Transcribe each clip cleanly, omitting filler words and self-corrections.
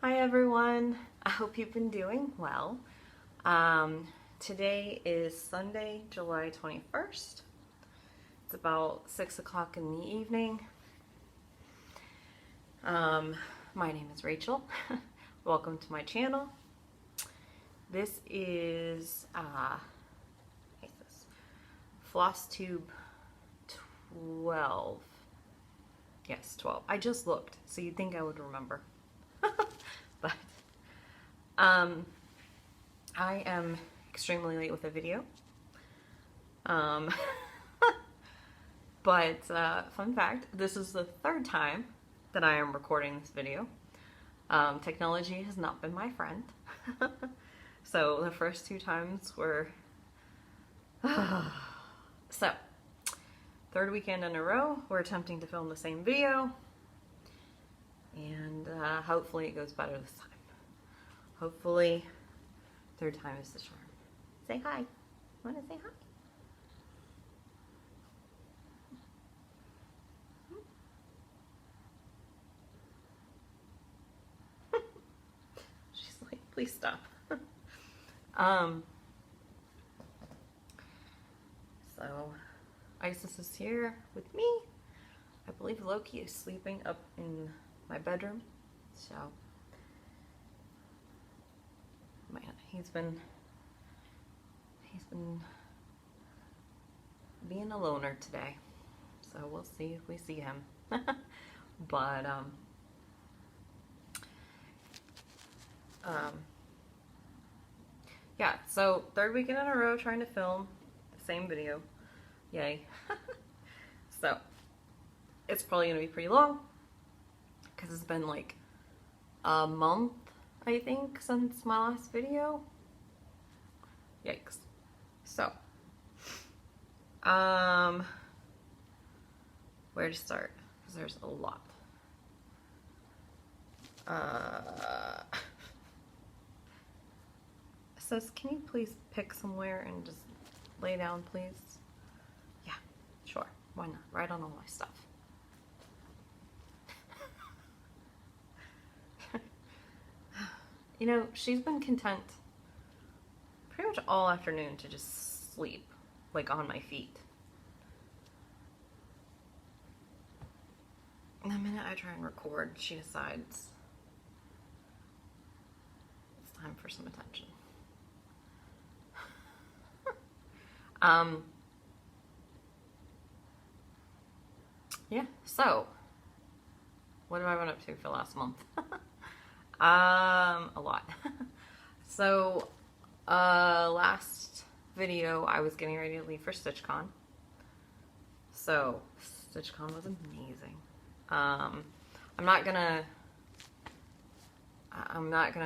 Hi everyone, I hope you've been doing well. Today is Sunday, July 21st. It's about 6 o'clock in the evening. My name is Rachel. Welcome to my channel. This is Flosstube 12. Yes, 12. I just looked, so you'd think I would remember. But I am extremely late with a video. But fun fact, this is the third time that I am recording this video. Technology has not been my friend. So the first two times were so third weekend in a row we're attempting to film the same video, and hopefully it goes better this time. Hopefully third time is the charm. Say hi. Want to say hi? She's like, please stop. So Isis is here with me. I believe Loki is sleeping up in my bedroom. So man, he's been being a loner today. So we'll see if we see him. But yeah, so third weekend in a row trying to film the same video. Yay. So it's probably gonna be pretty long because it's been like a month, I think, since my last video. Yikes. So where to start? Because there's a lot. Sis, can you please pick somewhere and just lay down, please? Yeah, sure. Why not? Right on all my stuff. You know, she's been content pretty much all afternoon to just sleep, like on my feet. And the minute I try and record, she decides it's time for some attention. Yeah, so what have I been up to for last month? A lot. So last video I was getting ready to leave for StitchCon. So StitchCon was amazing. I'm not gonna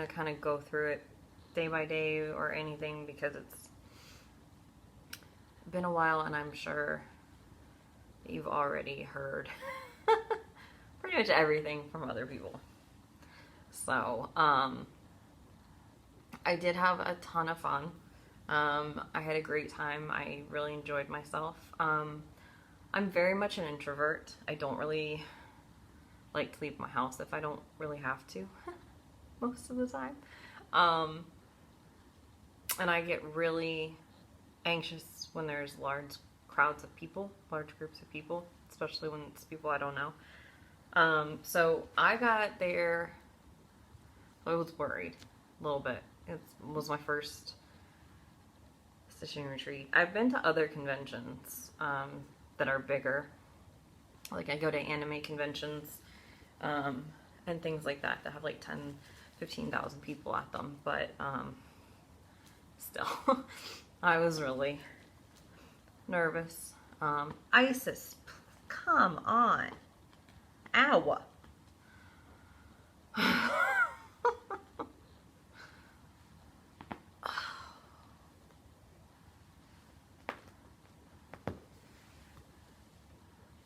kind of go through it day by day or anything because it's been a while, and I'm sure you've already heard pretty much everything from other people. So I did have a ton of fun. I had a great time. I really enjoyed myself. I'm very much an introvert. I don't really like to leave my house if I don't really have to most of the time. And I get really anxious when there's large crowds of people, large groups of people, especially when it's people I don't know. So I got there, I was worried a little bit. It was my first stitching retreat. I've been to other conventions that are bigger. Like I go to anime conventions and things like that that have like 10, 15,000 people at them. But still, I was really nervous. Isis, come on. Ow.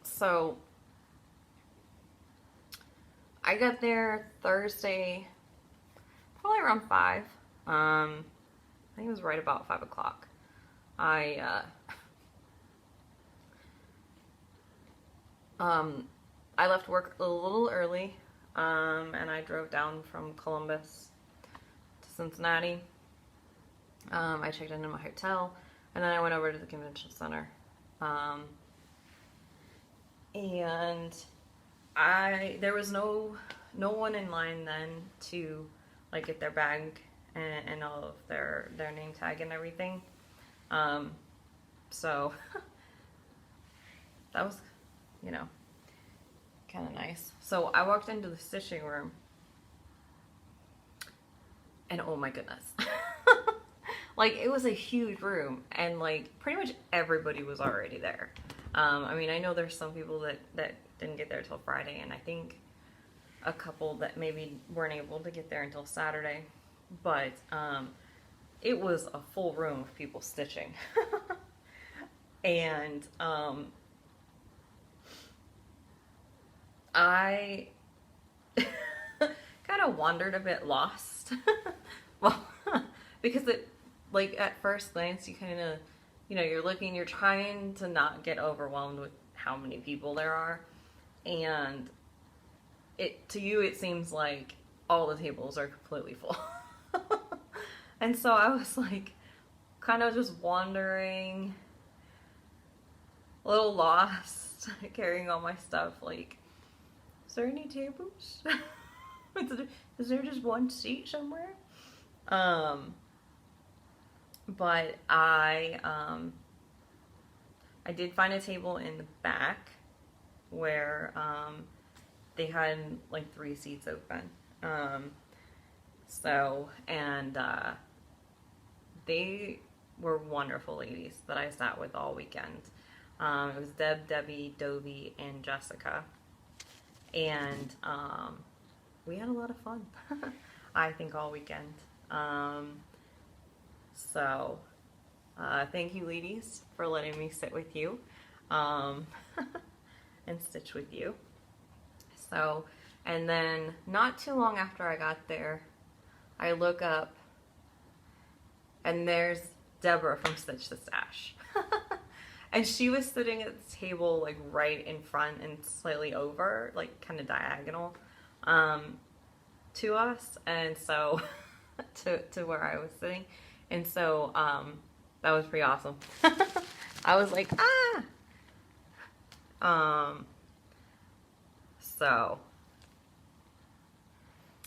So I got there Thursday, probably around 5. I think it was right about 5 o'clock. I left work a little early. and I drove down from Columbus to Cincinnati. I checked into my hotel, and then I went over to the convention center. And there was no one in line then to like get their bag and all of their name tag and everything. So that was, you know, kind of nice. So I walked into the stitching room, and oh my goodness. Like, it was a huge room, and like pretty much everybody was already there. I mean, I know there's some people that didn't get there till Friday, and I think a couple that maybe weren't able to get there until Saturday, but it was a full room of people stitching. And I kind of wandered a bit lost. Well, because it, like, at first glance, you kind of, you know, you're looking, you're trying to not get overwhelmed with how many people there are. And to you, it seems like all the tables are completely full. And so I was like, kind of just wandering, a little lost, carrying all my stuff. Like, is there any tables? Is there just one seat somewhere? But I did find a table in the back where they had like 3 seats open. They were wonderful ladies that I sat with all weekend. It was Deb, Debbie, Dovie, and Jessica. And we had a lot of fun, I think, all weekend. Thank you, ladies, for letting me sit with you and stitch with you. So, and then not too long after I got there, I look up and there's Deborah from Stitch the Stash. And she was sitting at the table like right in front and slightly over, like kind of diagonal to us, and so to where I was sitting. And so that was pretty awesome. I was like, so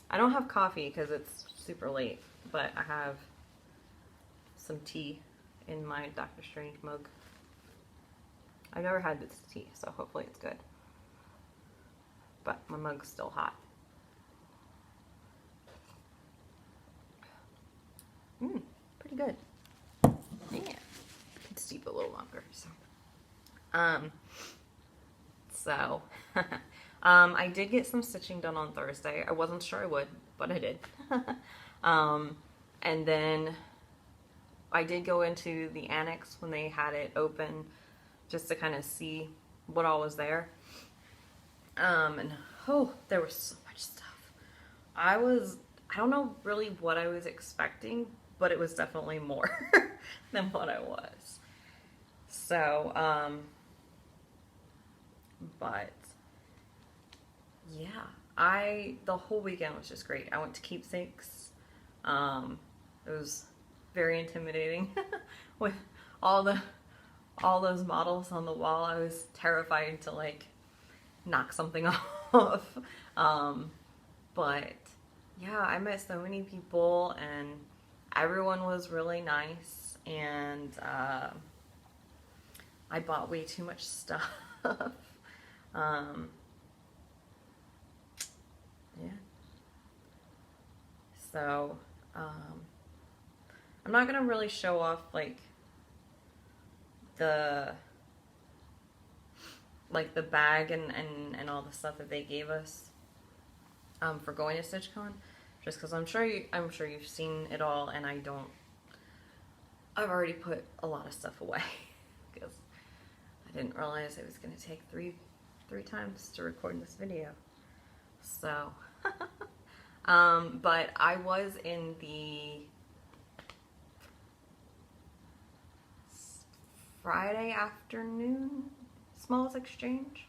I don't have coffee because it's super late, but I have some tea in my Dr. Strange mug. I've never had this tea, so hopefully it's good. But my mug's still hot. Pretty good. Yeah. Can steep a little longer. So, I did get some stitching done on Thursday. I wasn't sure I would, but I did. And then I did go into the annex when they had it open, just to kind of see what all was there. And there was so much stuff. I don't know really what I was expecting, but it was definitely more than what I was. So, but yeah, the whole weekend was just great. I went to Keepsakes. It was very intimidating with all those models on the wall. I was terrified to like knock something off. But yeah, I met so many people and everyone was really nice, and I bought way too much stuff. Yeah. So, I'm not gonna really show off like the bag and all the stuff that they gave us for going to StitchCon, just because I'm sure you've seen it all, and I've already put a lot of stuff away because I didn't realize it was going to take three times to record this video. So, but I was in the Friday afternoon Smalls Exchange.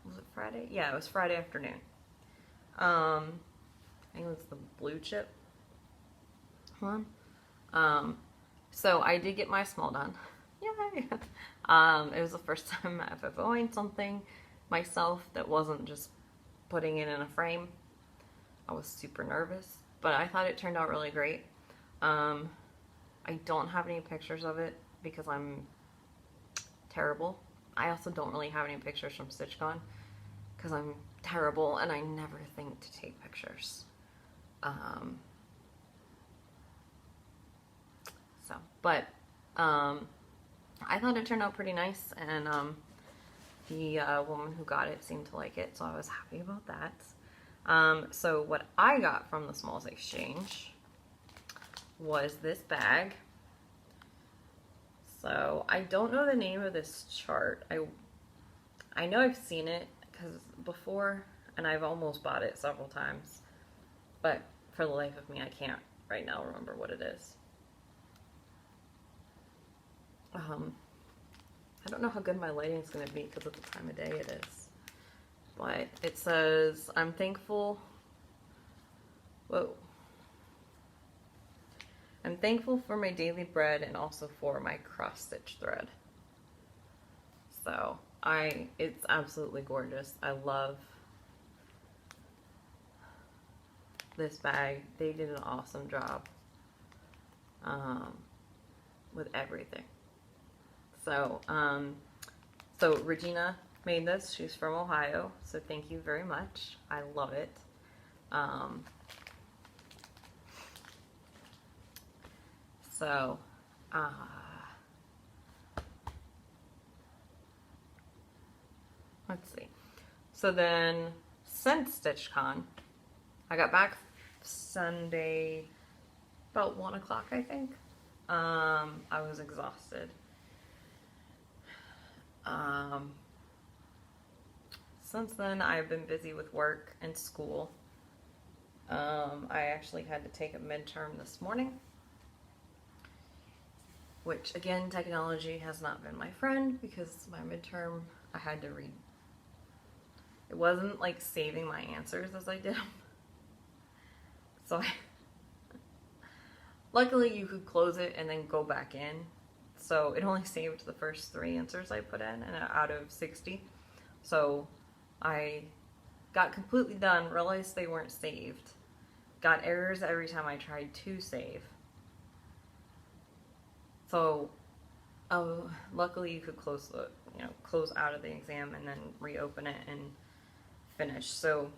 Was it Friday? Yeah, it was Friday afternoon. I think it was the blue chip one. So I did get my small done. Yay! It was the first time I've ever owned something myself that wasn't just putting it in a frame. I was super nervous, but I thought it turned out really great. I don't have any pictures of it because I'm terrible. I also don't really have any pictures from StitchCon because I'm terrible and I never think to take pictures. I thought it turned out pretty nice, and the woman who got it seemed to like it, so I was happy about that. So what I got from the Smalls Exchange was this bag. So I don't know the name of this chart. I know I've seen it before, and I've almost bought it several times, but for the life of me, I can't right now remember what it is. I don't know how good my lighting is going to be because of the time of day it is, but it says, I'm thankful. Whoa. I'm thankful for my daily bread and also for my cross stitch thread. So it's absolutely gorgeous. I love this bag. They did an awesome job with everything. So Regina made this. She's from Ohio, so thank you very much. I love it. Let's see. So then, since StitchCon, I got back Sunday about 1 o'clock, I think. I was exhausted. Since then, I've been busy with work and school. I actually had to take a midterm this morning, which again, technology has not been my friend because my midterm, I had to read. It wasn't like saving my answers as I did. So luckily you could close it and then go back in. So it only saved the first 3 answers I put in and out of 60. So I got completely done, realized they weren't saved, got errors every time I tried to save. So luckily you could close out of the exam and then reopen it and finish. So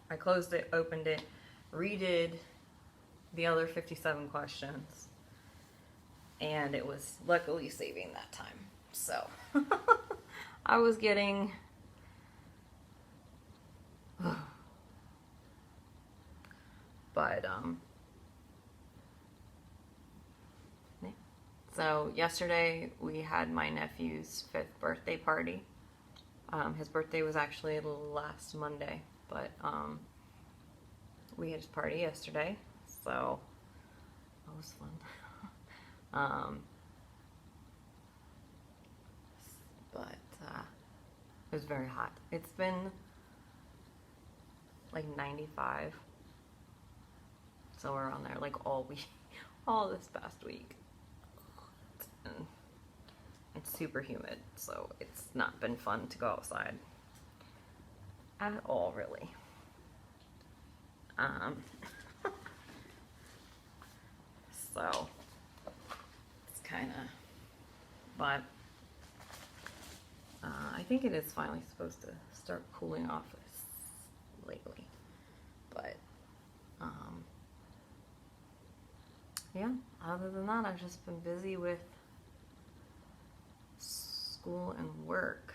I closed it, opened it, redid the other 57 questions, and it was luckily saving that time. So I was getting so yesterday we had my nephew's 5th birthday party. His birthday was actually last Monday, but we had his party yesterday, so that was fun. But it was very hot. It's been like 95, somewhere around there, like all this past week. And it's super humid, so it's not been fun to go outside at all, really. So it's kind of, but I think it is finally supposed to start cooling off lately, but yeah, other than that, I've just been busy with school and work.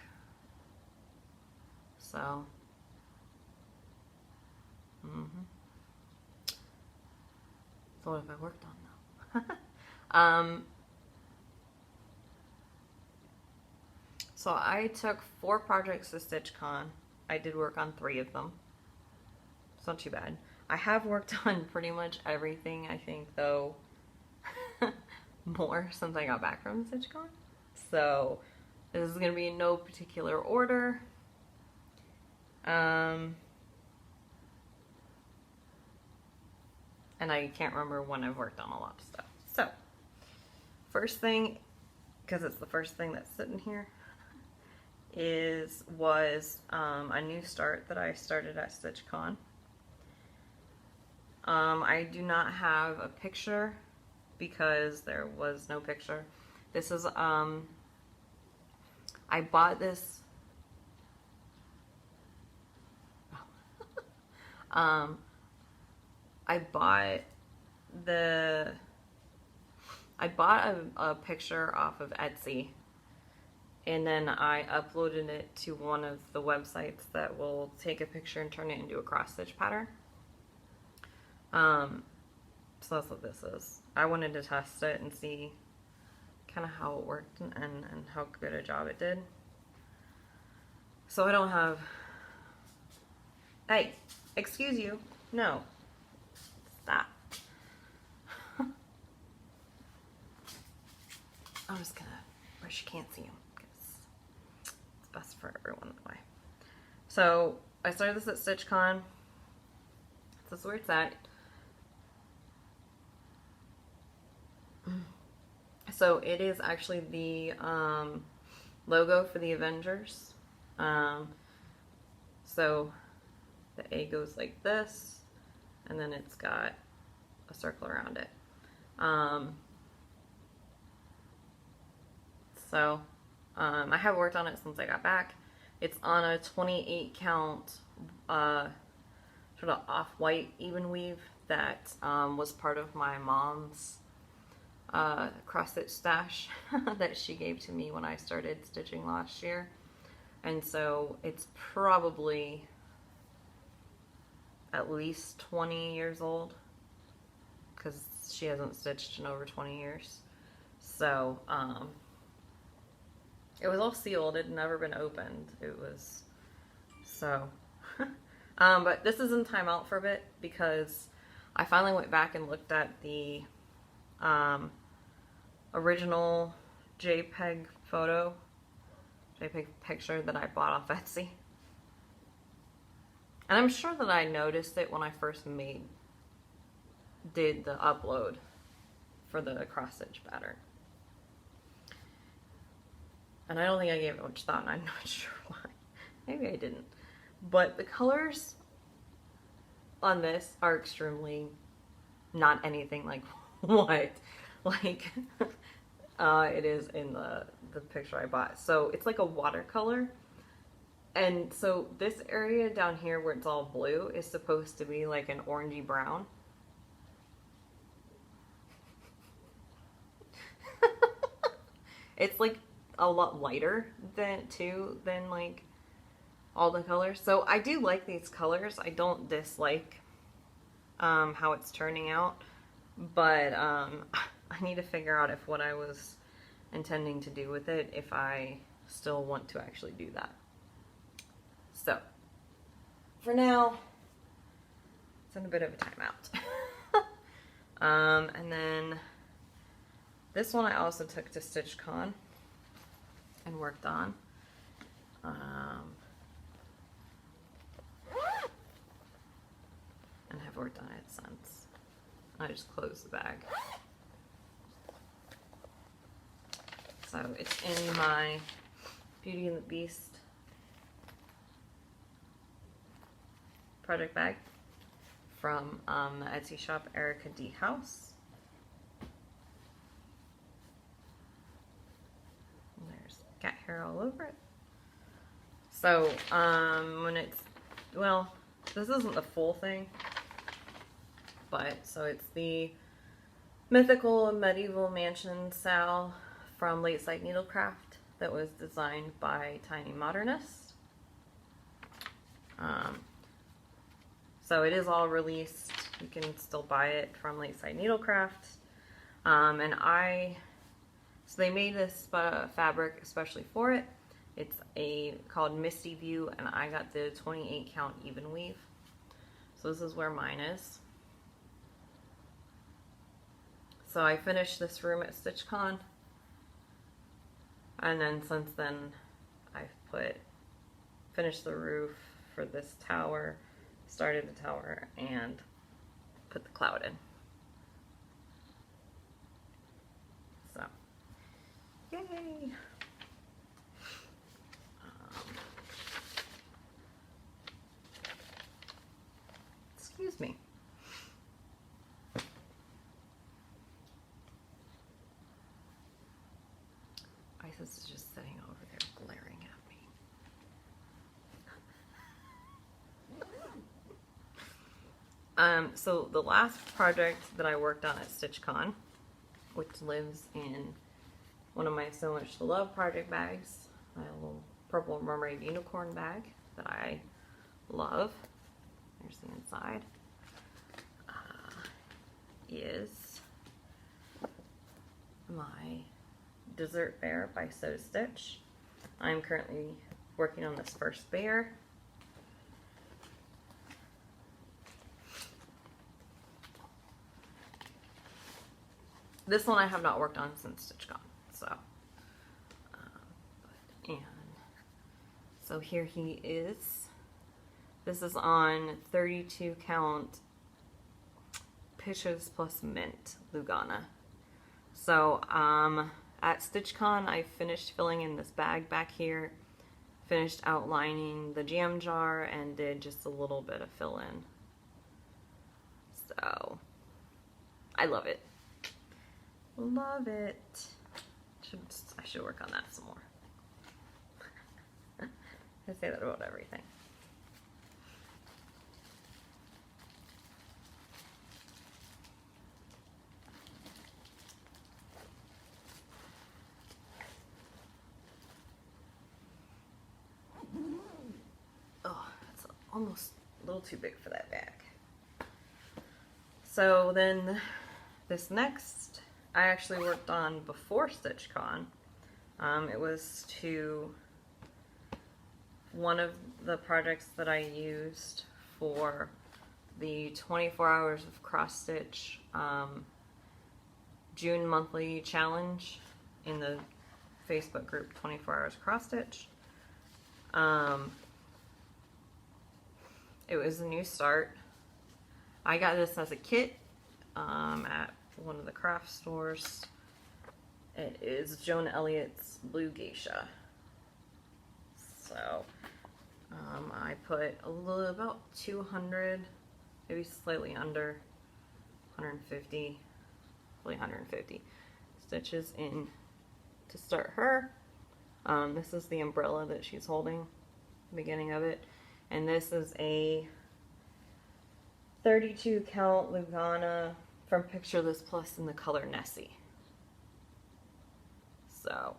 So so what have I worked on though? So I took 4 projects to StitchCon. I did work on 3 of them. It's not too bad. I have worked on pretty much everything, I think, though, more since I got back from StitchCon. So This is going to be in no particular order. And I can't remember when I've worked on a lot of stuff. So, first thing, because it's the first thing that's sitting here, was a new start that I started at StitchCon. I do not have a picture because there was no picture. This is, I bought this, I bought a picture off of Etsy, and then I uploaded it to one of the websites that will take a picture and turn it into a cross stitch pattern. So that's what this is. I wanted to test it and see kind of how it worked and how good a job it did. So I don't have, hey, excuse you, no, stop. I'm just gonna, where she can't see him, because it's best for everyone that way. So I started this at StitchCon. This is where it's at. So it is actually the logo for the Avengers. So the A goes like this, and then it's got a circle around it. I have worked on it since I got back. It's on a 28 count sort of off-white even weave that was part of my mom's cross stitch stash that she gave to me when I started stitching last year. And so it's probably at least 20 years old, because she hasn't stitched in over 20 years. So it was all sealed. It had never been opened. It was so but this is in timeout for a bit because I finally went back and looked at the original JPEG picture that I bought off Etsy. And I'm sure that I noticed it when I first did the upload for the cross stitch pattern. And I don't think I gave it much thought, and I'm not sure why. Maybe I didn't. But the colors on this are extremely not anything like what it is in the picture I bought. So it's like a watercolor. And so this area down here where it's all blue is supposed to be like an orangey brown. It's like a lot lighter than like all the colors. So I do like these colors. I don't dislike how it's turning out, but I need to figure out if what I was intending to do with it, if I still want to actually do that. So for now, it's in a bit of a timeout. And then this one I also took to StitchCon and worked on. And have worked on it since. I just closed the bag. So it's in my Beauty and the Beast project bag from the Etsy shop Erica D House. And there's cat hair all over it. So when it's, well, this isn't the full thing, but so it's the Mythical and Medieval Mansion Sal from Late Sight Needlecraft that was designed by Tiny Modernist. So it is all released. You can still buy it from Late Sight Needlecraft. So they made this fabric especially for it. It's called Misty View, and I got the 28 count even weave. So this is where mine is. So I finished this room at StitchCon. And then since then, I've finished the roof for this tower, started the tower, and put the cloud in. So, yay! Excuse me. Isis is just sitting over there glaring at me. So the last project that I worked on at StitchCon, which lives in one of my So Much to Love project bags, my little purple mermaid unicorn bag that I love. There's the inside. Is my Dessert Bear by Sew Stitch. I'm currently working on this first bear. This one I have not worked on since StitchCon, so. And so here he is. This is on 32 count Pitches plus Mint Lugana. So at StitchCon I finished filling in this bag back here, finished outlining the jam jar, and did just a little bit of fill in. So I love it. Love it. I should work on that some more. I say that about everything. Oh, it's almost a little too big for that bag. So then this next I actually worked on before StitchCon. It was to one of the projects that I used for the 24 hours of cross stitch June monthly challenge in the Facebook group 24 hours cross stitch. It was a new start. I got this as a kit at one of the craft stores. It is Joan Elliott's Blue Geisha. So I put about 200, maybe slightly under 150, probably 150 stitches in to start her. This is the umbrella that she's holding, the beginning of it, and this is a 32 count Lugana from Picture This Plus in the color Nessie. So,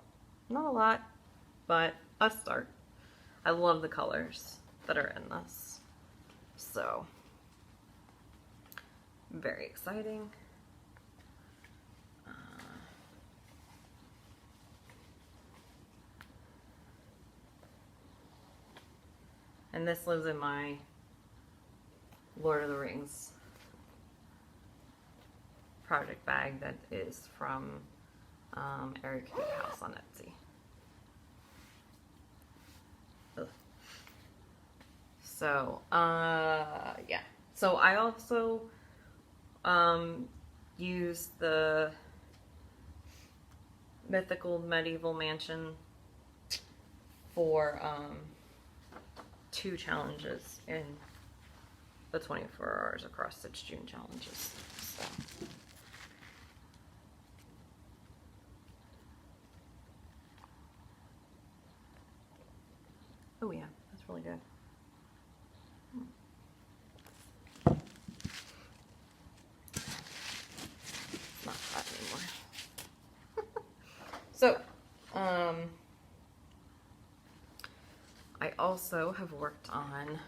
not a lot, but a start. I love the colors that are in this. So, very exciting. And this lives in my Lord of the Rings project bag that is from Eric House on Etsy. Ugh. So, yeah. So I also use the Mythical Medieval Mansion for 2 challenges in the 24 hours across stitch June challenges. So. Oh yeah, that's really good. It's not hot anymore. So, I also have worked on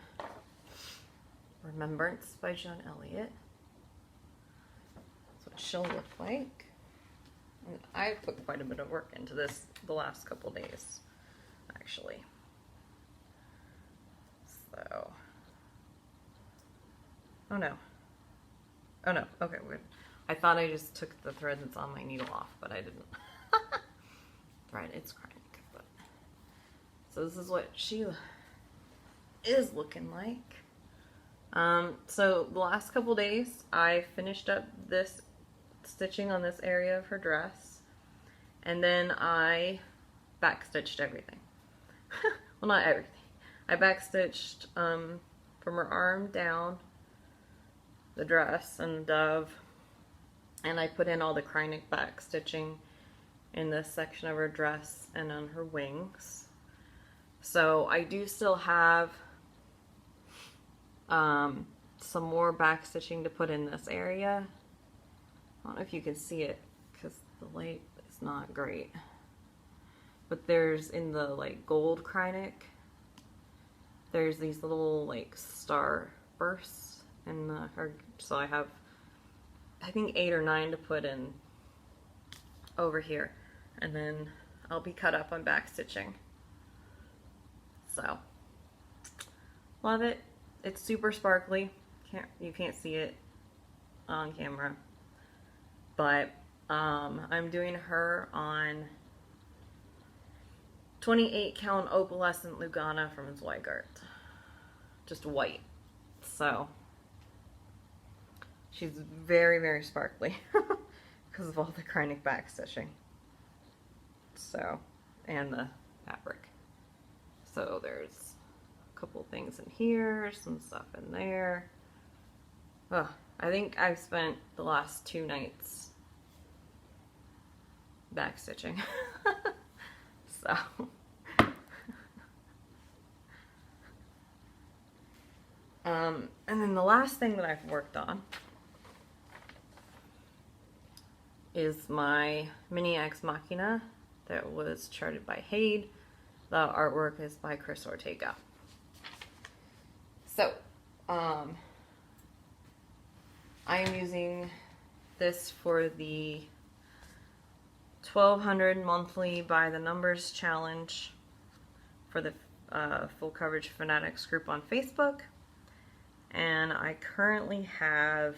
Remembrance by Joan Elliott. That's what she'll look like. And I put quite a bit of work into this the last couple days, actually. So, oh no. Oh no, okay, weird. I thought I just took the thread that's on my needle off, but I didn't. Right, it's crying. So this is what she is looking like. So the last couple days I finished up this stitching on this area of her dress, and then I backstitched everything. Well, not everything. I backstitched from her arm down the dress and the dove, and I put in all the Kreinik backstitching in this section of her dress and on her wings. So I do still have some more backstitching to put in this area. I don't know if you can see it because the light is not great. But there's, in the like gold Kreinik, there's these little like star bursts in her, so I have, I think 8 or 9 to put in over here, and then I'll be cut up on backstitching. So, love it. It's super sparkly. You can't see it on camera, but I'm doing her on 28 count opalescent Lugana from Zweigart, just white. So she's very, very sparkly because of all the Kreinik backstitching. So, and the fabric. So there's a couple things in here, some stuff in there. Oh, I think I've spent the last 2 nights backstitching. So, and then the last thing that I've worked on is my mini Ex Machina that was charted by Hade. The artwork is by Chris Ortega. So, I am using this for the 1200 monthly by the numbers challenge for the Full Coverage Fanatics group on Facebook, and I currently have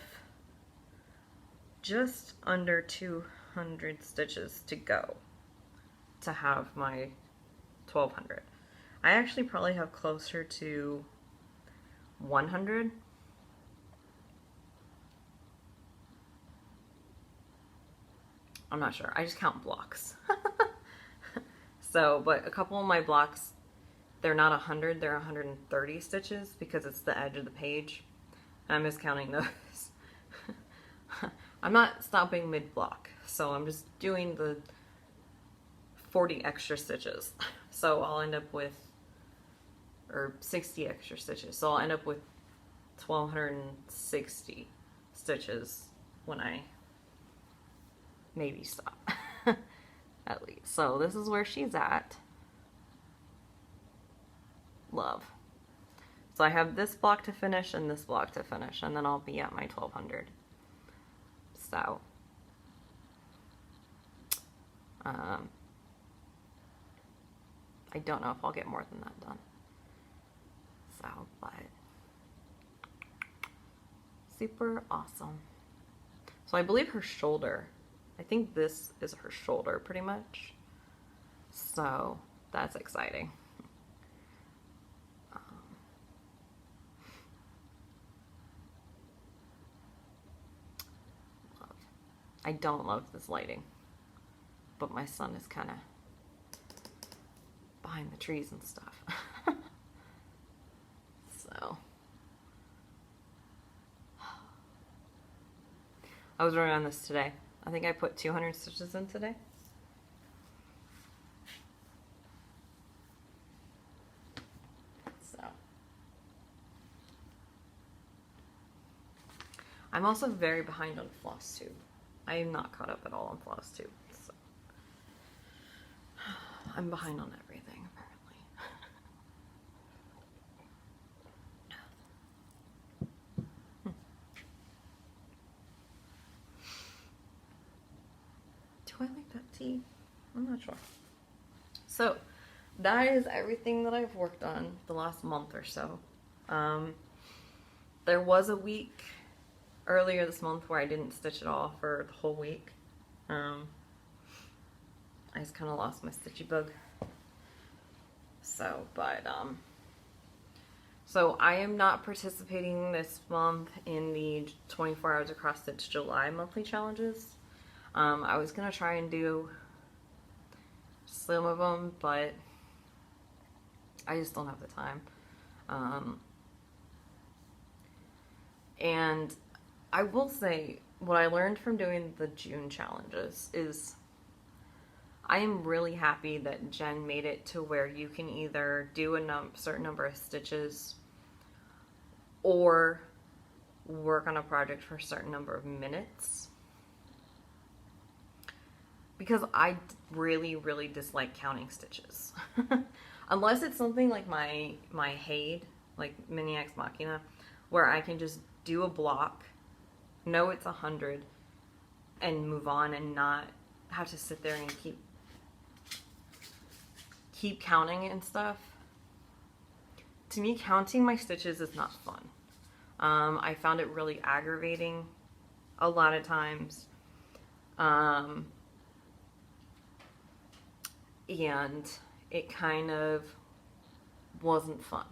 just under 200 stitches to go to have my 1200. I actually probably have closer to 100. I'm not sure. I just count blocks. So, but a couple of my blocks, they're not 100, they're 130 stitches because it's the edge of the page. I'm miscounting those. I'm not stopping mid-block, so I'm just doing the 40 extra stitches. So I'll end up with, or 60 extra stitches. So I'll end up with 1260 stitches when I maybe stop. At least. So this is where she's at. Love. So I have this block to finish and this block to finish, and then I'll be at my 1200. So I don't know if I'll get more than that done. So, but super awesome. So I believe her shoulder, I think this is her shoulder pretty much. So that's exciting. I don't love this lighting, but my son is kind of behind the trees and stuff. So I was running on this today. I think I put 200 stitches in today. So I'm also very behind on Flosstube. I am not caught up at all on Flosstube. So I'm behind on everything, apparently. Do I like that tea? I'm not sure. So that is everything that I've worked on the last month or so. There was a week earlier this month where I didn't stitch at all for the whole week. I just kind of lost my stitchy bug. So I am not participating this month in the 24 hours across stitch July monthly challenges. I was gonna try and do some of them, but I just don't have the time. And I will say, what I learned from doing the June challenges is I am really happy that Jen made it to where you can either do a certain number of stitches or work on a project for a certain number of minutes. Because I really, really dislike counting stitches. Unless it's something like my Haid, like Mini Ex Machina, where I can just do a block, know it's 100, and move on and not have to sit there and keep counting it and stuff. To me, counting my stitches is not fun. I found it really aggravating a lot of times. And it kind of wasn't fun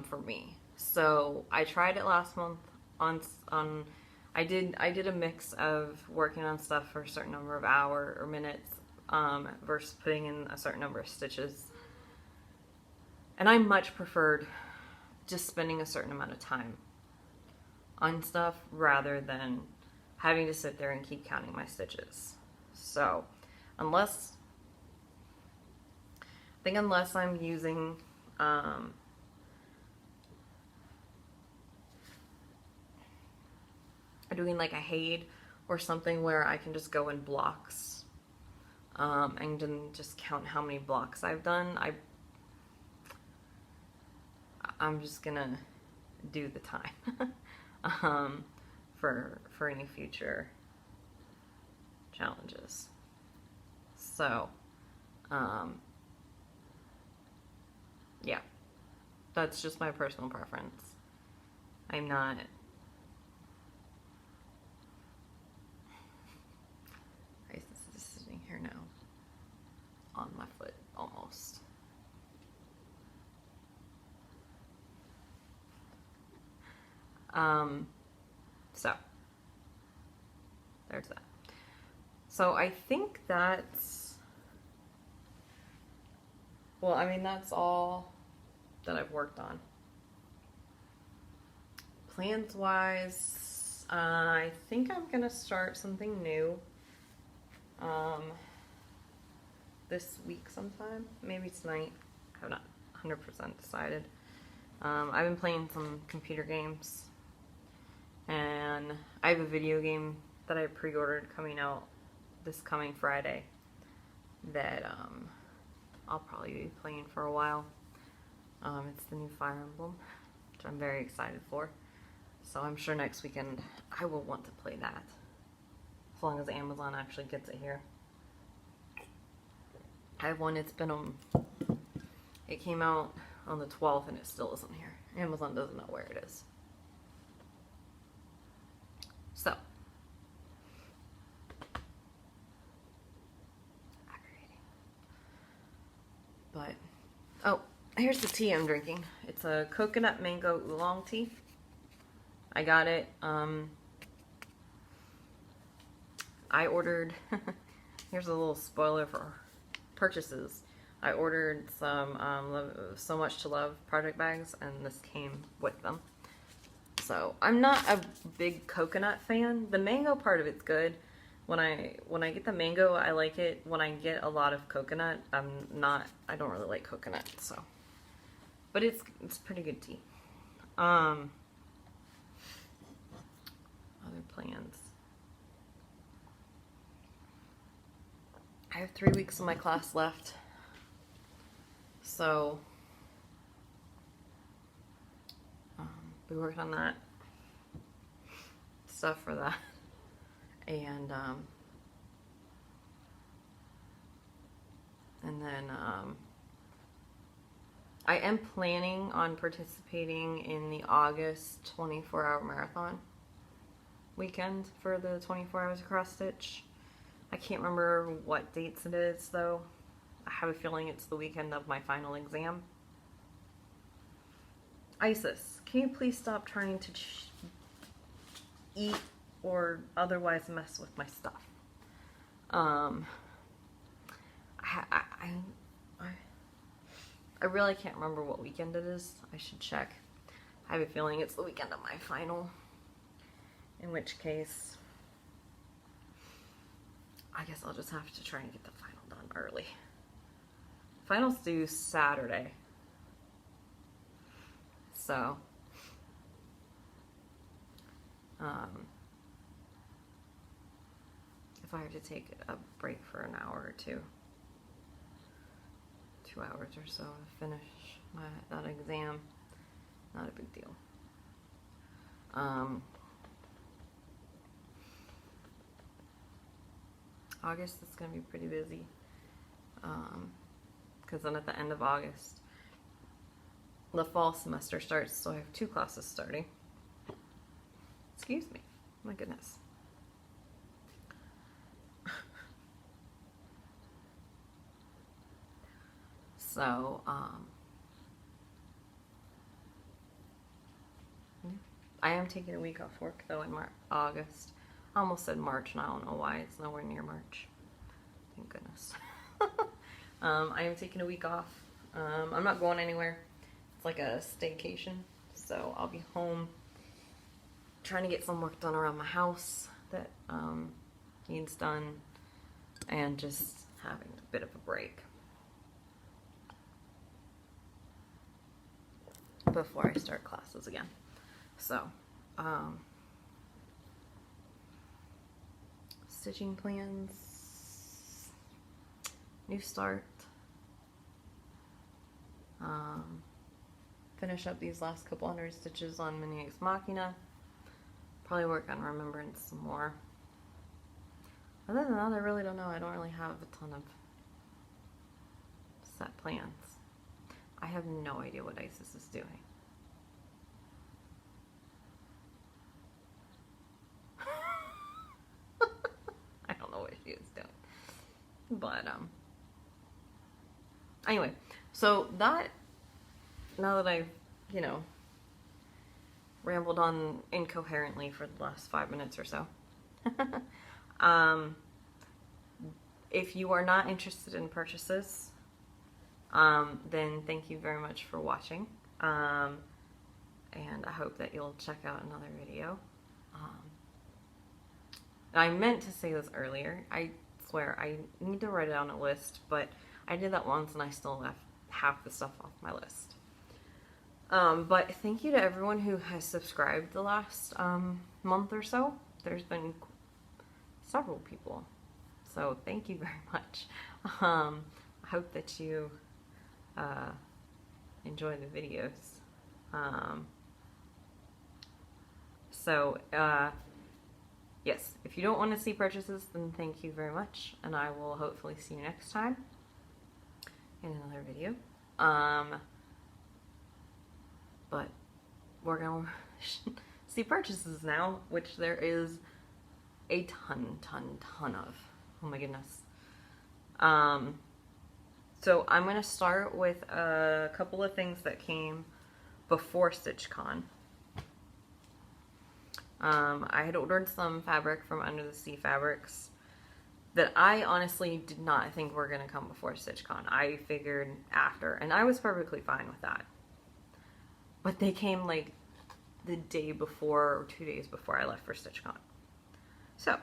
for me. So I tried it last month I did a mix of working on stuff for a certain number of hours or minutes versus putting in a certain number of stitches. And I much preferred just spending a certain amount of time on stuff rather than having to sit there and keep counting my stitches. So unless I'm using doing like a Haid or something where I can just go in blocks and then just count how many blocks I've done, I'm just gonna do the time for any future challenges. So yeah, that's just my personal preference. I'm not just sitting here now on my foot almost. So there's that. So I think that's, well, I mean, that's all that I've worked on. Plans wise, I think I'm gonna start something new this week sometime, maybe tonight. I have not 100% decided. I've been playing some computer games, and I have a video game that I pre-ordered coming out this coming Friday that I'll probably be playing for a while. It's the new Fire Emblem, which I'm very excited for. So I'm sure next weekend I will want to play that, as long as Amazon actually gets it here. I have one, it came out on the 12th and it still isn't here. Amazon doesn't know where it is. So, aggravating. But, oh, here's the tea I'm drinking. It's a coconut mango oolong tea. I got it, I ordered, here's a little spoiler for purchases. I ordered some So Much to Love project bags, and this came with them. So I'm not a big coconut fan. The mango part of it's good. When I get the mango, I like it. When I get a lot of coconut, I don't really like coconut. So, but it's pretty good tea. Other plans. I have 3 weeks of my class left. So, we worked on that stuff for that, and then I am planning on participating in the August 24-hour marathon weekend for the 24 hours across stitch. I can't remember what dates it is though. I have a feeling it's the weekend of my final exam. Isis, can you please stop trying to eat or otherwise mess with my stuff? I really can't remember what weekend it is. I should check. I have a feeling it's the weekend of my final. In which case, I guess I'll just have to try and get the final done early. Finals due Saturday. So, if I have to take a break for an hour or two, 2 hours or so to finish that exam, not a big deal. August is going to be pretty busy, because then at the end of August, the fall semester starts, so I have 2 classes starting. Excuse me. My goodness. So, I am taking a week off work, though, in August. I almost said March, and I don't know why. It's nowhere near March. Thank goodness. I am taking a week off. I'm not going anywhere. It's like a staycation, so I'll be home trying to get some work done around my house that needs done, and just having a bit of a break before I start classes again. So, stitching plans, new start, finish up these last couple hundred stitches on Mini Ex Machina, probably work on Remembrance some more. Other than that, I really don't know. I don't really have a ton of set plans. I have no idea what Isis is doing. I don't know what she is doing. But, anyway, so that, now that I've, you know, rambled on incoherently for the last 5 minutes or so, if you are not interested in purchases, then thank you very much for watching, and I hope that you'll check out another video. I meant to say this earlier. I swear I need to write it on a list, but I did that once and I still left half the stuff off my list. But thank you to everyone who has subscribed the last month or so. There's been several people, so thank you very much. I hope that you enjoy the videos. Yes, if you don't want to see purchases, then thank you very much, and I will hopefully see you next time in another video. But we're gonna see purchases now, which there is a ton of. Oh my goodness. So I'm gonna start with a couple of things that came before StitchCon. I had ordered some fabric from Under the Sea Fabrics that I honestly did not think were going to come before StitchCon. I figured after, and I was perfectly fine with that. But they came like the day before or 2 days before I left for StitchCon. So,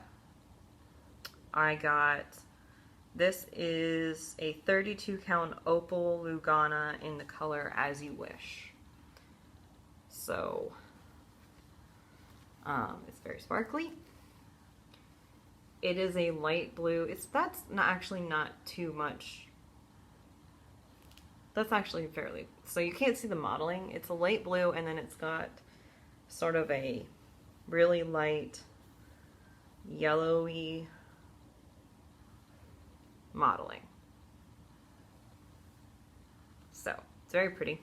I got, this is a 32 count Opal Lugana in the color As You Wish. So, it's very sparkly. It is a light blue. That's not actually not too much. That's actually fairly, so you can't see the modeling. It's a light blue, and then it's got sort of a really light yellowy modeling. So it's very pretty.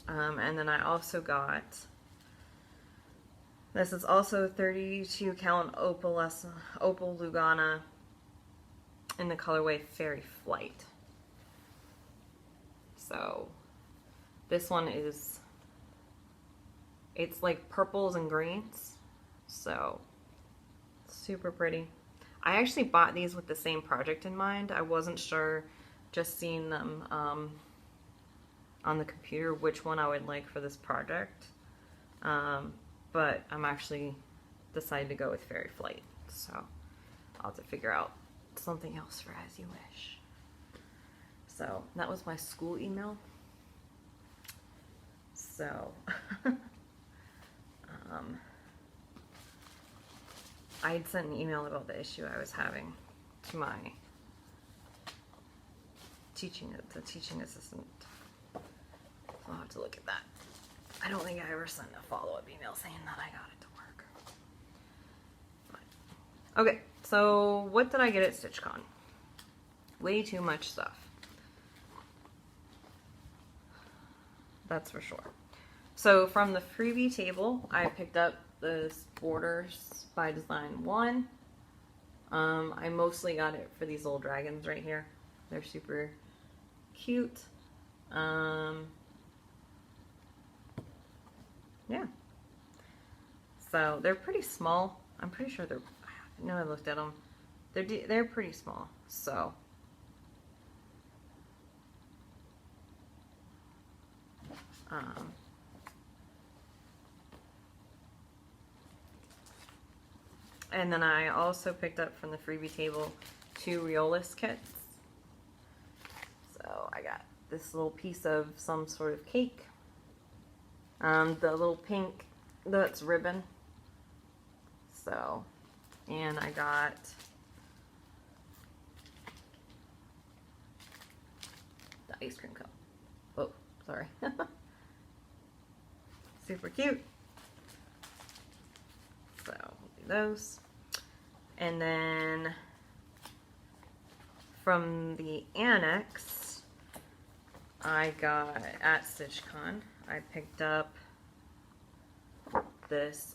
And then I also got This is also 32 count Opal Lugana in the colorway Fairy Flight. So this one is, it's like purples and greens, so super pretty. I actually bought these with the same project in mind. I wasn't sure, just seeing them on the computer, which one I would like for this project. But I'm actually decided to go with Fairy Flight, so I'll have to figure out something else for As You Wish. So that was my school email. So I had sent an email about the issue I was having to my teaching assistant. I'll have to look at that. I don't think I ever sent a follow-up email saying that I got it to work. But, okay, so what did I get at StitchCon? Way too much stuff. That's for sure. So from the freebie table, I picked up this Borders by Design 1. I mostly got it for these little dragons right here. They're super cute. Yeah. So they're pretty small. I'm pretty sure they're, I know I looked at them. They're pretty small. So and then I also picked up from the freebie table 2 Riolis kits. So I got this little piece of some sort of cake. The little pink, that's ribbon. So, and I got the ice cream cup. Oh, sorry. Super cute. So, we'll do those. And then from the annex, I got at StitchCon, I picked up this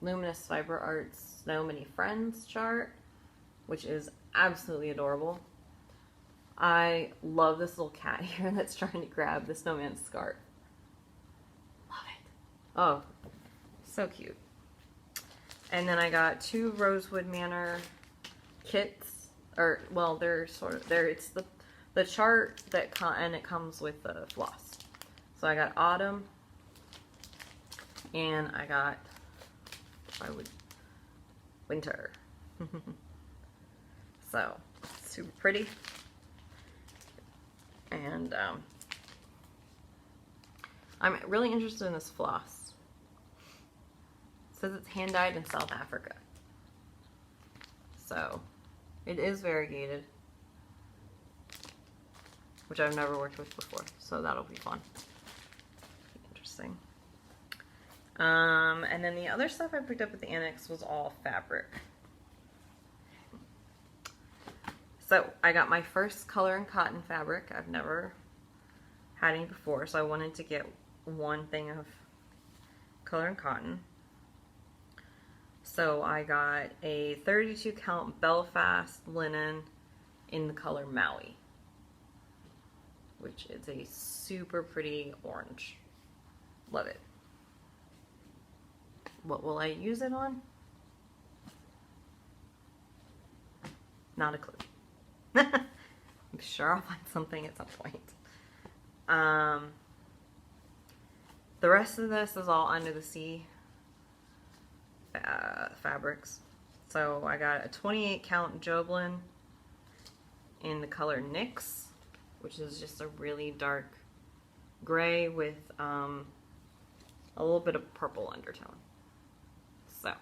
Luminous Fiber Arts Snow Mini Friends chart, which is absolutely adorable. I love this little cat here that's trying to grab the snowman's scarf. Love it. Oh, so cute. And then I got 2 Rosewood Manor kits, or well, they're sort of it's the chart that and it comes with the floss. So I got Autumn, and I got Winter. So super pretty, and I'm really interested in this floss. It says it's hand dyed in South Africa, so it is variegated, which I've never worked with before, so that'll be fun. Interesting. And then the other stuff I picked up at the annex was all fabric. So I got my first color and cotton fabric. I've never had any before, so I wanted to get one thing of color and cotton. So I got a 32 count Belfast linen in the color Maui, which is a super pretty orange. Love it. What will I use it on? Not a clue. I'm sure I'll find something at some point. The rest of this is all under the sea fabrics. So I got a 28 count Joblin in the color Nyx, which is just a really dark gray with a little bit of purple undertone. So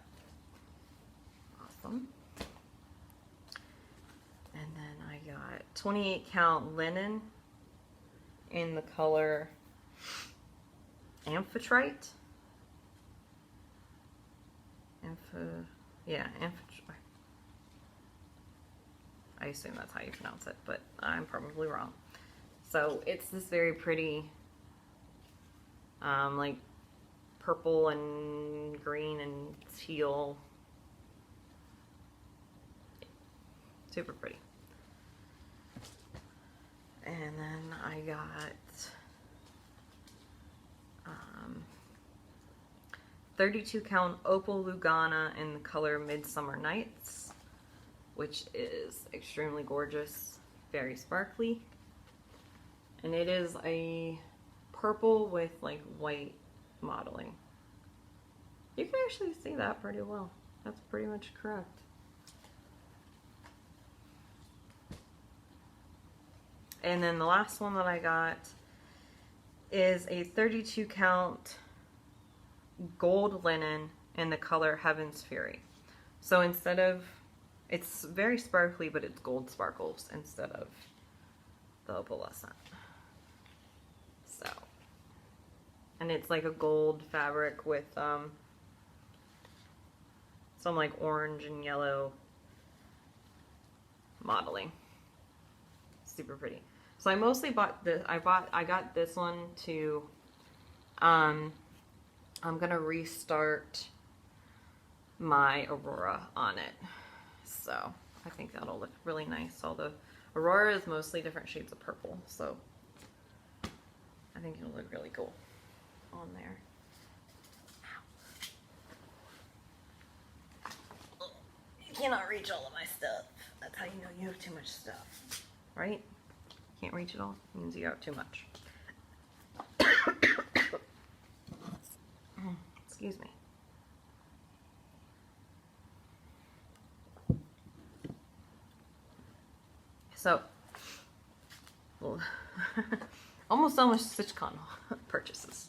awesome. And then I got 28 count linen in the color Amphitrite. Amphitrite. I assume that's how you pronounce it, but I'm probably wrong. So it's this very pretty, like purple and green and teal. Super pretty. And then I got 32 count Opal Lugana in the color Midsummer Nights, which is extremely gorgeous, very sparkly. And it is a purple with like white modeling. You can actually see that pretty well. That's pretty much correct. And then the last one that I got is a 32 count gold linen in the color Heaven's Fury. So instead of, it's very sparkly, but it's gold sparkles instead of the opalescent. So, and it's like a gold fabric with some like orange and yellow modeling. Super pretty. So I mostly bought this. I got this one to I'm gonna restart my Aurora on it. So I think that'll look really nice. All the Aurora is mostly different shades of purple, so I think it'll look really cool on there. Ow. You cannot reach all of my stuff. That's how you know you have too much stuff, right? Can't reach it all, means you have too much. Excuse me. So, well, almost done with StitchCon purchases.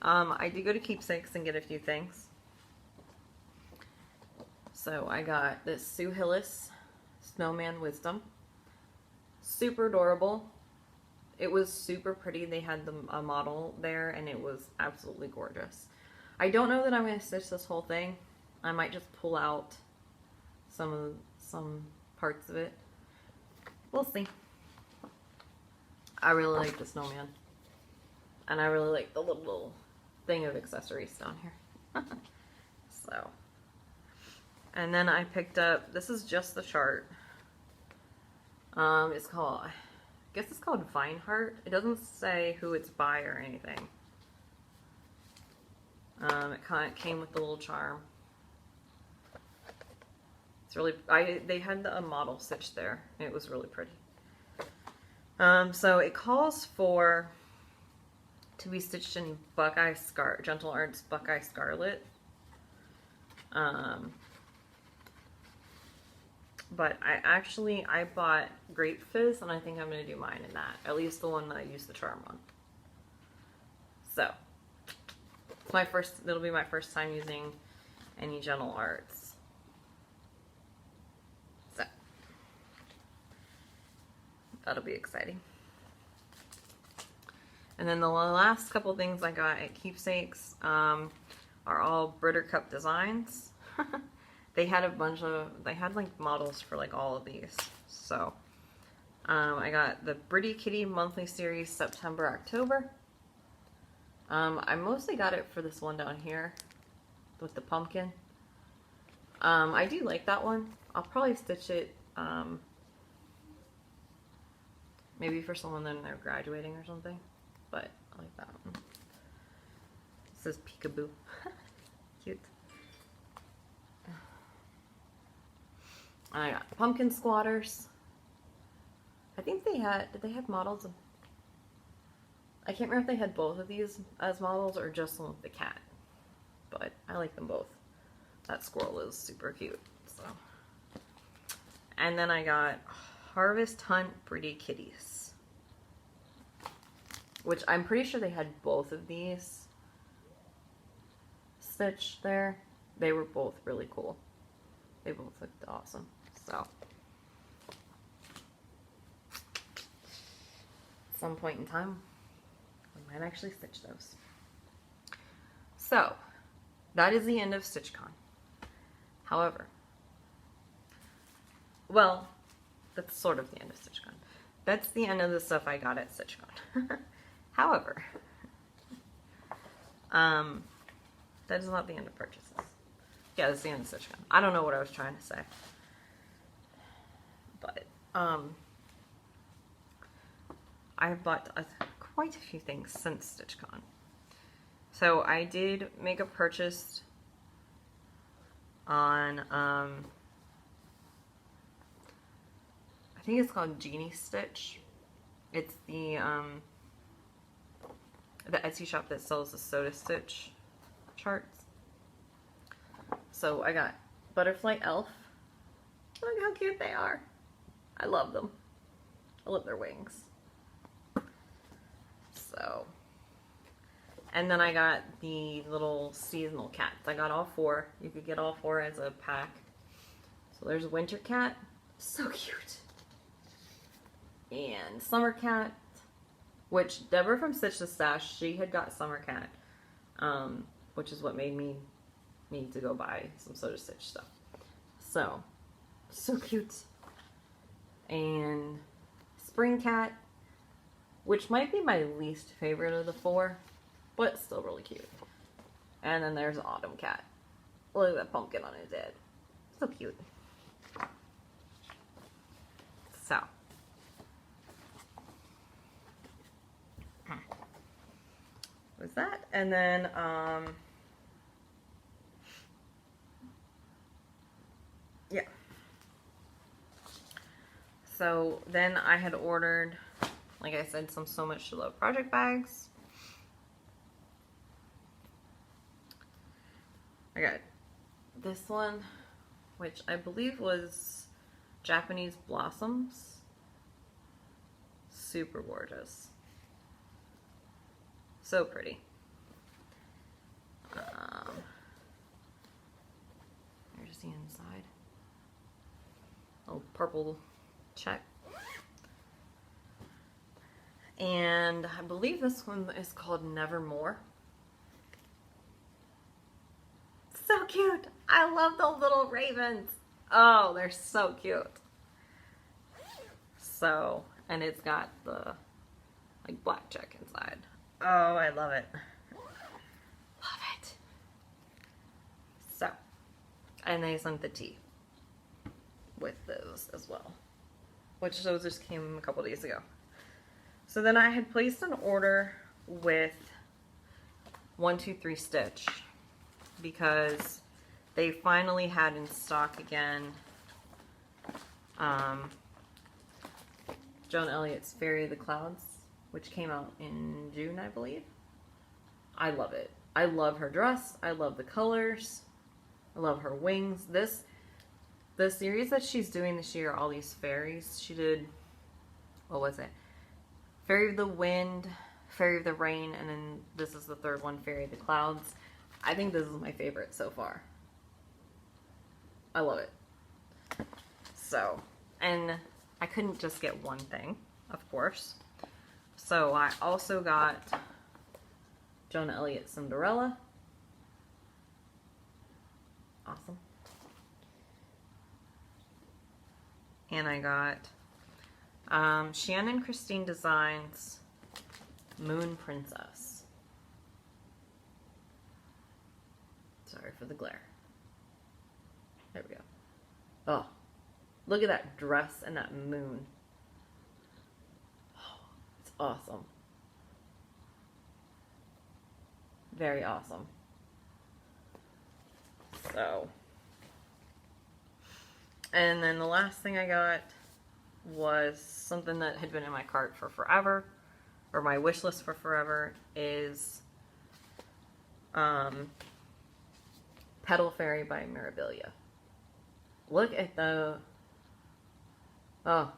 I did go to Keepsakes and get a few things. So I got this Sue Hillis Snowman Wisdom. Super adorable. It was super pretty. They had a model there and it was absolutely gorgeous. I don't know that I'm going to stitch this whole thing. I might just pull out some parts of it. We'll see. I really like the snowman. And I really like the little thing of accessories down here. So. And then I picked up, this is just the chart. It's called, I guess it's called Vineheart. It doesn't say who it's by or anything. It kind of came with the little charm. It's really, they had a model stitched there. It was really pretty. So it calls for to be stitched in Buckeye Gentle Arts Buckeye Scarlet. But I bought Grape Fizz, and I think I'm going to do mine in that. At least the one that I used the charm on. So, it'll be my first time using any Gentle Arts. So, that'll be exciting. And then the last couple things I got at Keepsakes are all Britter Cup designs. They had they had like models for like all of these. So, I got the Britty Kitty monthly series September, October. I mostly got it for this one down here with the pumpkin. I do like that one. I'll probably stitch it maybe for someone when they're graduating or something. But I like that one. It says Peekaboo. Cute. I got Pumpkin Squatters. I think did they have models of, I can't remember if they had both of these as models or just one with the cat. But I like them both. That squirrel is super cute. So. And then I got Harvest Hunt Pretty Kitties. Which I'm pretty sure they had both of these stitched there. They were both really cool. They both looked awesome. So, at some point in time, I might actually stitch those. So, that is the end of StitchCon. However, well, that's sort of the end of StitchCon. That's the end of the stuff I got at StitchCon. However, that is not the end of purchases. Yeah, that's the end of StitchCon. I don't know what I was trying to say. But, I've bought quite a few things since StitchCon. So I did make a purchase on, I think it's called Genie Stitch. It's the Etsy shop that sells the Soda Stitch charts. So I got Butterfly Elf. Look how cute they are. I love them. I love their wings. So, and then I got the little seasonal cats. I got all 4. You could get all 4 as a pack. So there's Winter Cat. So cute. And Summer Cat, which Deborah from Stitch the Stash, she had got Summer Cat, which is what made me need to go buy some Soda Stitch stuff. So cute. And Spring Cat, which might be my least favorite of the 4, but still really cute. And then there's Autumn Cat. Look at that pumpkin on his head. So cute. So. Was that? And then, yeah. So then I had ordered, like I said, some So Much to Love project bags. I got this one, which I believe was Japanese Blossoms. Super gorgeous. So pretty. There's the inside. Oh, purple check. And I believe this one is called Nevermore. So cute. I love those little ravens. Oh, they're so cute. So, and it's got the like black check inside. Oh, I love it. Love it. So, and they sent the tea with those as well, which those just came a couple days ago. So then I had placed an order with 123 Stitch because they finally had in stock again Joan Elliott's Fairy of the Clouds, which came out in June, I believe. I love it. I love her dress. I love the colors. I love her wings. The series that she's doing this year, all these fairies, she did, what was it? Fairy of the Wind, Fairy of the Rain, and then this is the third one, Fairy of the Clouds. I think this is my favorite so far. I love it. So, and I couldn't just get one thing, of course. So I also got Joan Elliott Cinderella. Awesome. And I got Shannon Christine Designs Moon Princess. Sorry for the glare. There we go. Oh, look at that dress and that moon. Oh, it's awesome. Very awesome. So, and then the last thing I got was something that had been in my cart for forever, or my wish list for forever, is Petal Fairy by Mirabilia. Look at the, oh,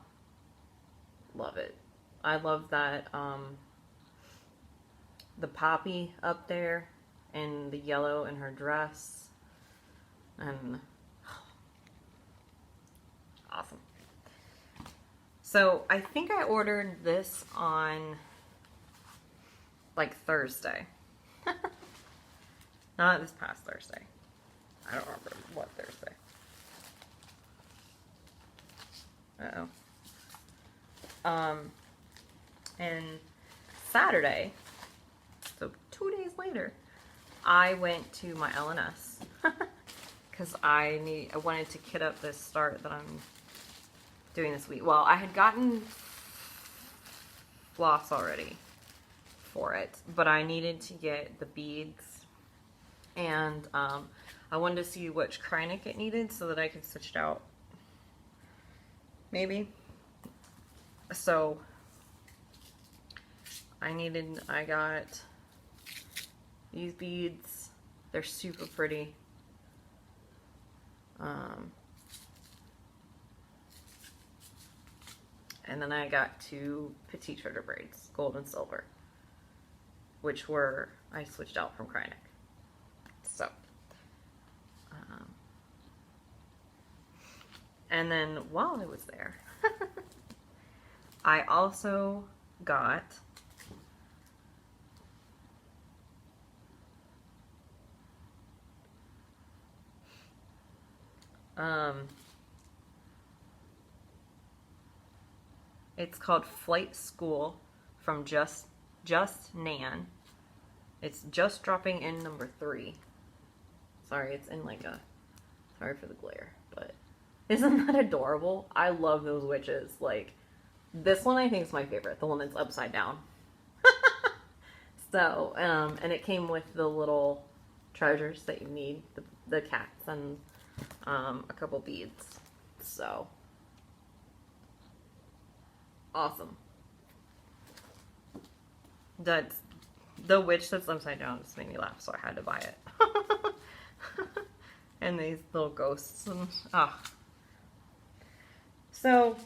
love it. I love that, the poppy up there and the yellow in her dress, and awesome. So I think I ordered this on like Thursday. Not this past Thursday. I don't remember what Thursday. And Saturday, so 2 days later, I went to my LNS because I wanted to kit up this start that I'm doing this week. Well, I had gotten floss already for it, but I needed to get the beads, and I wanted to see which Kreinik it needed so that I could switch it out, maybe. So I got these beads. They're super pretty. And then I got 2 petite treasure braids, gold and silver, which I switched out from Kreinik. So, and then while I was there, I also got it's called Flight School from Just Nan. It's just dropping in number 3. Sorry, it's in like a, sorry for the glare, but isn't that adorable? I love those witches. Like, this one I think is my favorite, the one that's upside down. So, and it came with the little treasures that you need, the cats and a couple beads. So, awesome. That's the witch that's upside down just made me laugh, so I had to buy it. And these little ghosts and So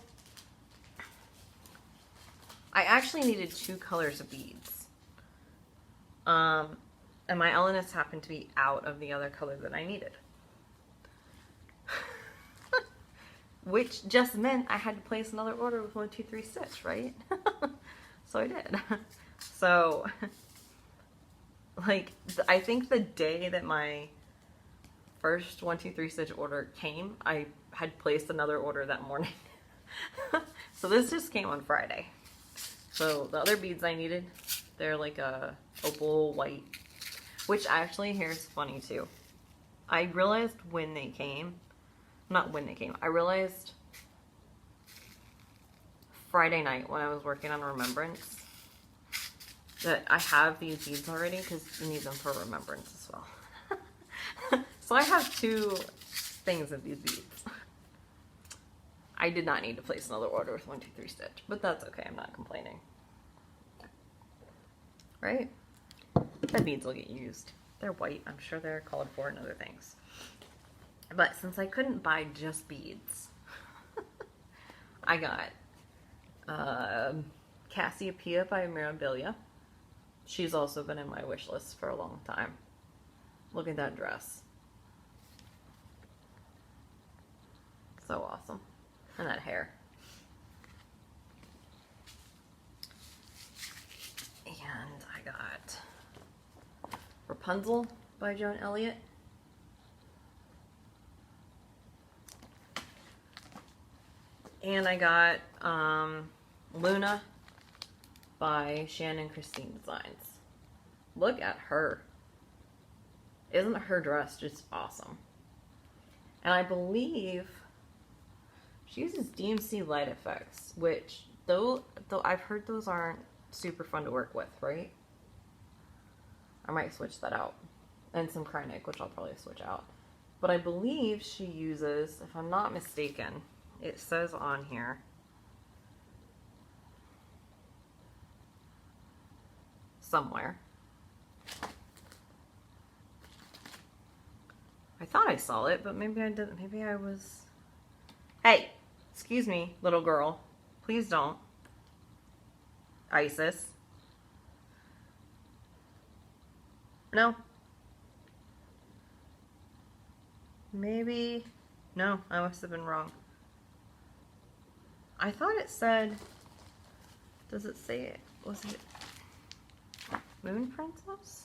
I actually needed 2 colors of beads. And my LNS happened to be out of the other color that I needed. Which just meant I had to place another order with 1, 2, 3 stitch, right? So I did. So, like, I think the day that my first 1, 2, 3 stitch order came, I had placed another order that morning. So this just came on Friday. So the other beads I needed, they're like a opal white, which actually, here's funny too. I realized when they came, not when they came, I realized Friday night when I was working on Remembrance that I have these beads already because you need them for Remembrance as well. So I have 2 things of these beads. I did not need to place another order with 1, 2, 3 stitch, but that's okay, I'm not complaining. Right? The beads will get used. They're white, I'm sure they're called for in other things. But since I couldn't buy just beads, I got Cassiopeia by Mirabilia. She's also been in my wish list for a long time. Look at that dress. So awesome. And that hair. And I got Rapunzel by Joan Elliott. And I got Luna by Shannon Christine Designs. Look at her. Isn't her dress just awesome? And I believe she uses DMC light effects, which though I've heard those aren't super fun to work with, right? I might switch that out. And some Kreinik, which I'll probably switch out. But I believe she uses, if I'm not mistaken, it says on here, somewhere. I thought I saw it, but maybe I didn't. Maybe I was... Hey! Excuse me, little girl. Please don't. Isis. No. Maybe... No, I must have been wrong. I thought it said... Does it say it? Was it... Moon Princess?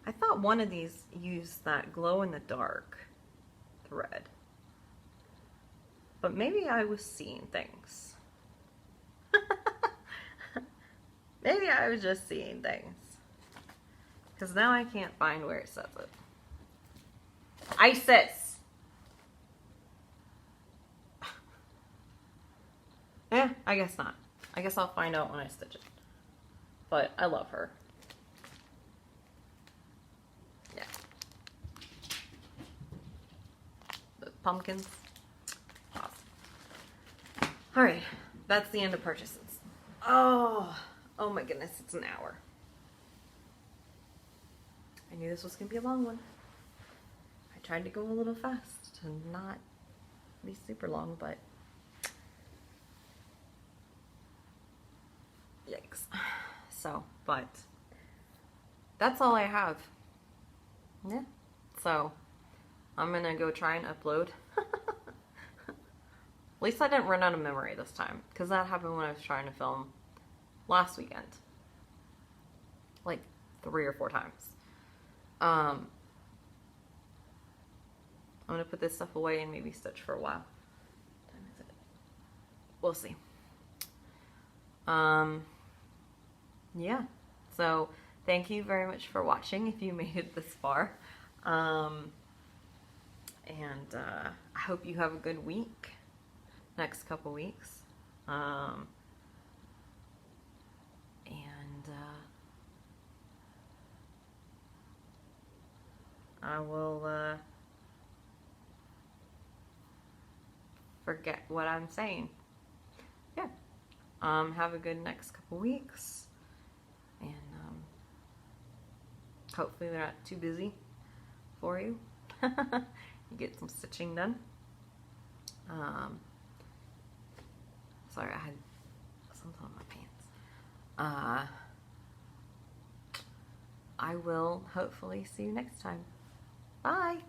I thought one of these used that glow in the dark thread. But maybe I was seeing things. Maybe I was just seeing things. Because now I can't find where it says it. ISIS! Yeah, I guess not. I guess I'll find out when I stitch it. But I love her. Yeah. The pumpkins. Awesome. Alright, that's the end of purchases. Oh my goodness, it's an hour. I knew this was going to be a long one. I tried to go a little fast and not be super long, but yikes. So, but that's all I have. Yeah. So, I'm going to go try and upload. At least I didn't run out of memory this time, because that happened when I was trying to film last weekend. Like 3 or 4 times. I'm going to put this stuff away and maybe stitch for a while. What time is it? We'll see. Yeah. So, thank you very much for watching if you made it this far. I hope you have a good week. Next couple weeks. I will forget what I'm saying. Yeah. Have a good next couple weeks. And hopefully they're not too busy for you. You get some stitching done. Sorry, I had something on my pants. I will hopefully see you next time. Bye!